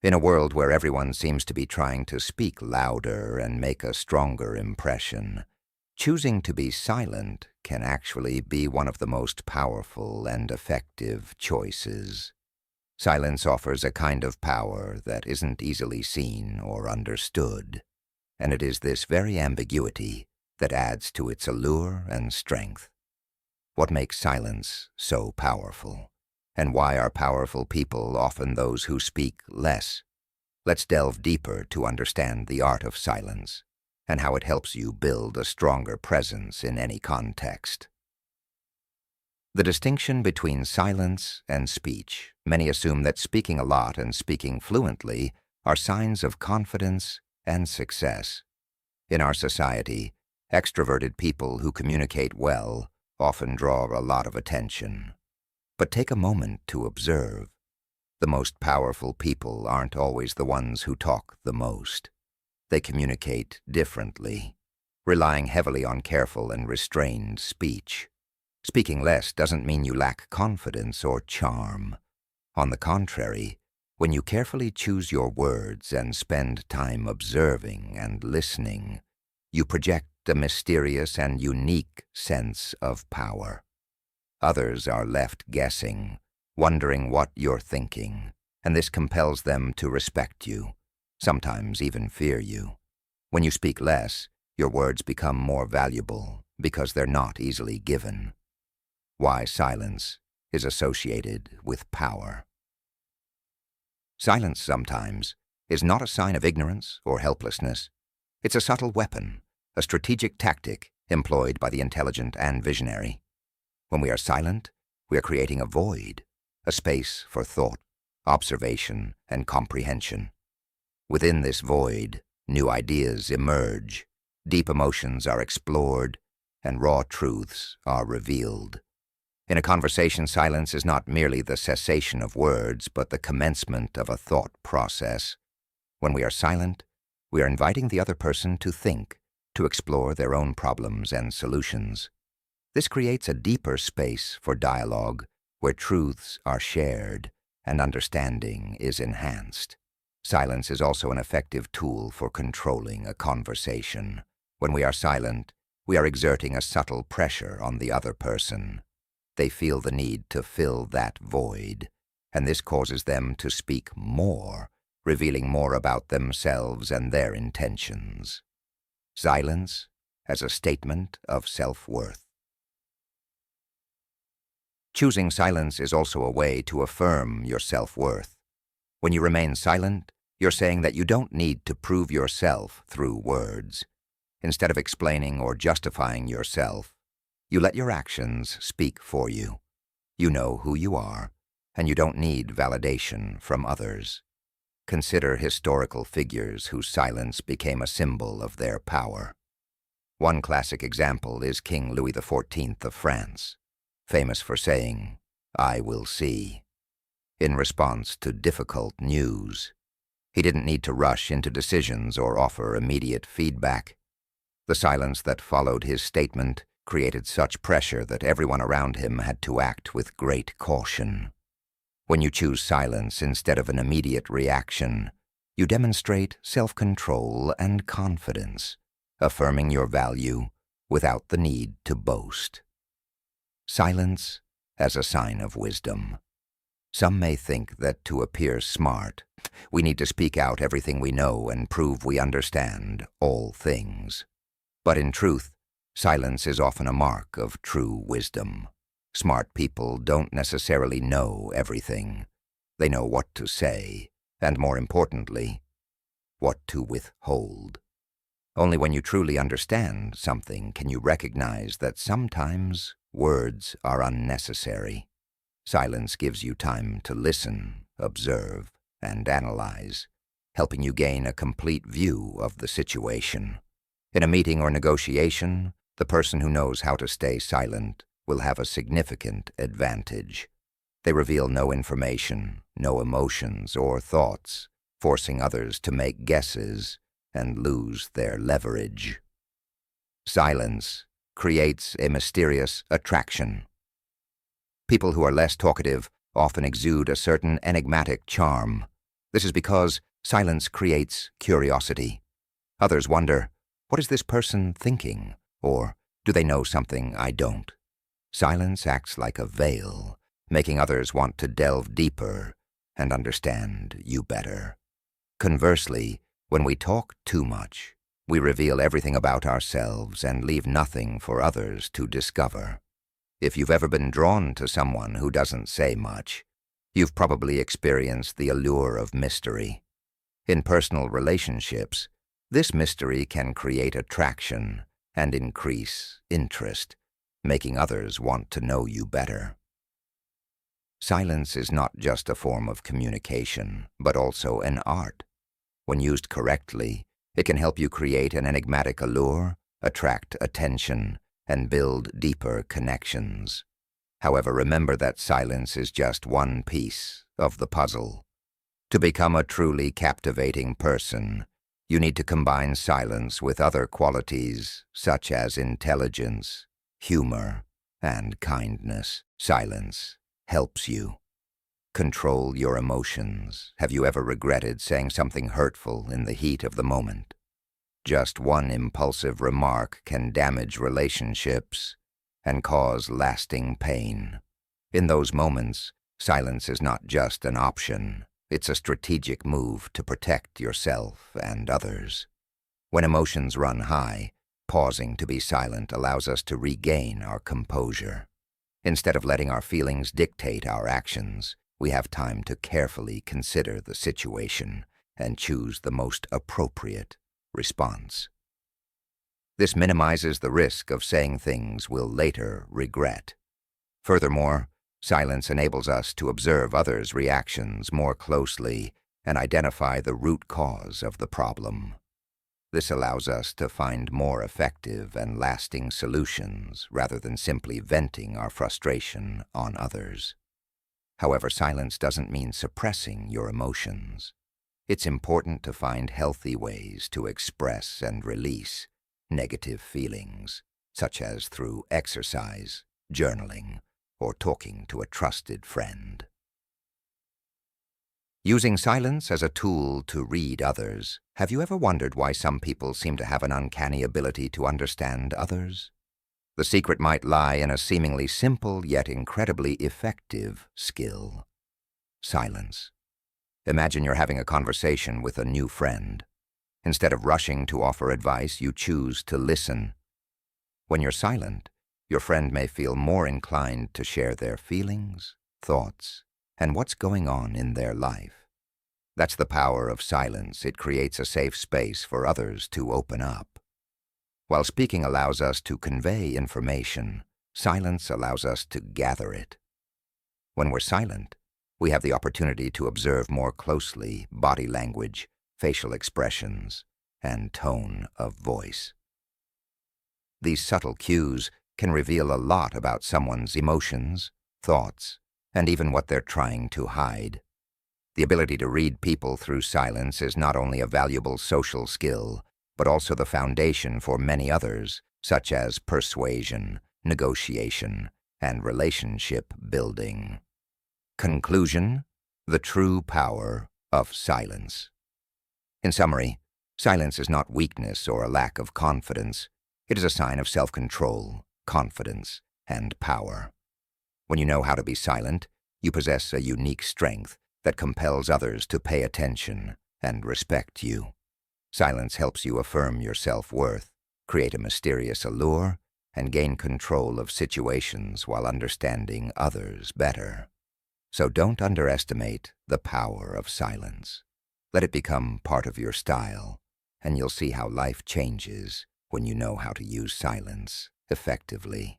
In a world where everyone seems to be trying to speak louder and make a stronger impression, choosing to be silent can actually be one of the most powerful and effective choices. Silence offers a kind of power that isn't easily seen or understood, and it is this very ambiguity that adds to its allure and strength. What makes silence so powerful? And why are powerful people often those who speak less? Let's delve deeper to understand the art of silence and how it helps you build a stronger presence in any context. The distinction between silence and speech. Many assume that speaking a lot and speaking fluently are signs of confidence and success. In our society, extroverted people who communicate well often draw a lot of attention. But take a moment to observe. The most powerful people aren't always the ones who talk the most. They communicate differently, relying heavily on careful and restrained speech. Speaking less doesn't mean you lack confidence or charm. On the contrary, when you carefully choose your words and spend time observing and listening, you project a mysterious and unique sense of power. Others are left guessing, wondering what you're thinking, and this compels them to respect you, sometimes even fear you. When you speak less, your words become more valuable because they're not easily given. Why silence is associated with power. Silence sometimes is not a sign of ignorance or helplessness. It's a subtle weapon, a strategic tactic employed by the intelligent and visionary. When we are silent, we are creating a void, a space for thought, observation, and comprehension. Within this void, new ideas emerge, deep emotions are explored, and raw truths are revealed. In a conversation, silence is not merely the cessation of words, but the commencement of a thought process. When we are silent, we are inviting the other person to think, to explore their own problems and solutions. This creates a deeper space for dialogue, where truths are shared and understanding is enhanced. Silence is also an effective tool for controlling a conversation. When we are silent, we are exerting a subtle pressure on the other person. They feel the need to fill that void, and this causes them to speak more, revealing more about themselves and their intentions. Silence as a statement of self-worth. Choosing silence is also a way to affirm your self-worth. When you remain silent, you're saying that you don't need to prove yourself through words. Instead of explaining or justifying yourself, you let your actions speak for you. You know who you are, and you don't need validation from others. Consider historical figures whose silence became a symbol of their power. One classic example is King Louis XIV of France, famous for saying, "I will see," in response to difficult news. He didn't need to rush into decisions or offer immediate feedback. The silence that followed his statement created such pressure that everyone around him had to act with great caution. When you choose silence instead of an immediate reaction, you demonstrate self-control and confidence, affirming your value without the need to boast. Silence as a sign of wisdom. Some may think that to appear smart, we need to speak out everything we know and prove we understand all things. But in truth, silence is often a mark of true wisdom. Smart people don't necessarily know everything. They know what to say, and more importantly, what to withhold. Only when you truly understand something can you recognize that sometimes words are unnecessary. Silence gives you time to listen, observe, and analyze, helping you gain a complete view of the situation. In a meeting or negotiation, the person who knows how to stay silent will have a significant advantage. They reveal no information, no emotions or thoughts, forcing others to make guesses and lose their leverage. Silence creates a mysterious attraction. People who are less talkative often exude a certain enigmatic charm. This is because silence creates curiosity. Others wonder, what is this person thinking? Or do they know something I don't? Silence acts like a veil, making others want to delve deeper and understand you better. Conversely, when we talk too much, we reveal everything about ourselves and leave nothing for others to discover. If you've ever been drawn to someone who doesn't say much, you've probably experienced the allure of mystery. In personal relationships, this mystery can create attraction and increase interest, making others want to know you better. Silence is not just a form of communication, but also an art. When used correctly, it can help you create an enigmatic allure, attract attention, and build deeper connections. However, remember that silence is just one piece of the puzzle. To become a truly captivating person, you need to combine silence with other qualities such as intelligence, humor, and kindness. Silence helps you control your emotions. Have you ever regretted saying something hurtful in the heat of the moment? Just one impulsive remark can damage relationships and cause lasting pain. In those moments, silence is not just an option. It's a strategic move to protect yourself and others. When emotions run high, pausing to be silent allows us to regain our composure. Instead of letting our feelings dictate our actions, we have time to carefully consider the situation and choose the most appropriate response. This minimizes the risk of saying things we'll later regret. Furthermore, silence enables us to observe others' reactions more closely and identify the root cause of the problem. This allows us to find more effective and lasting solutions rather than simply venting our frustration on others. However, silence doesn't mean suppressing your emotions. It's important to find healthy ways to express and release negative feelings, such as through exercise, journaling, or talking to a trusted friend. Using silence as a tool to read others, have you ever wondered why some people seem to have an uncanny ability to understand others? The secret might lie in a seemingly simple yet incredibly effective skill: silence. Imagine you're having a conversation with a new friend. Instead of rushing to offer advice, you choose to listen. When you're silent, your friend may feel more inclined to share their feelings, thoughts, and what's going on in their life. That's the power of silence. It creates a safe space for others to open up. While speaking allows us to convey information, silence allows us to gather it. When we're silent, we have the opportunity to observe more closely body language, facial expressions, and tone of voice. These subtle cues can reveal a lot about someone's emotions, thoughts, and even what they're trying to hide. The ability to read people through silence is not only a valuable social skill, but also the foundation for many others, such as persuasion, negotiation, and relationship building. Conclusion: the true power of silence. In summary, silence is not weakness or a lack of confidence. It is a sign of self-control, confidence, and power. When you know how to be silent, you possess a unique strength that compels others to pay attention and respect you. Silence helps you affirm your self-worth, create a mysterious allure, and gain control of situations while understanding others better. So don't underestimate the power of silence. Let it become part of your style, and you'll see how life changes when you know how to use silence effectively.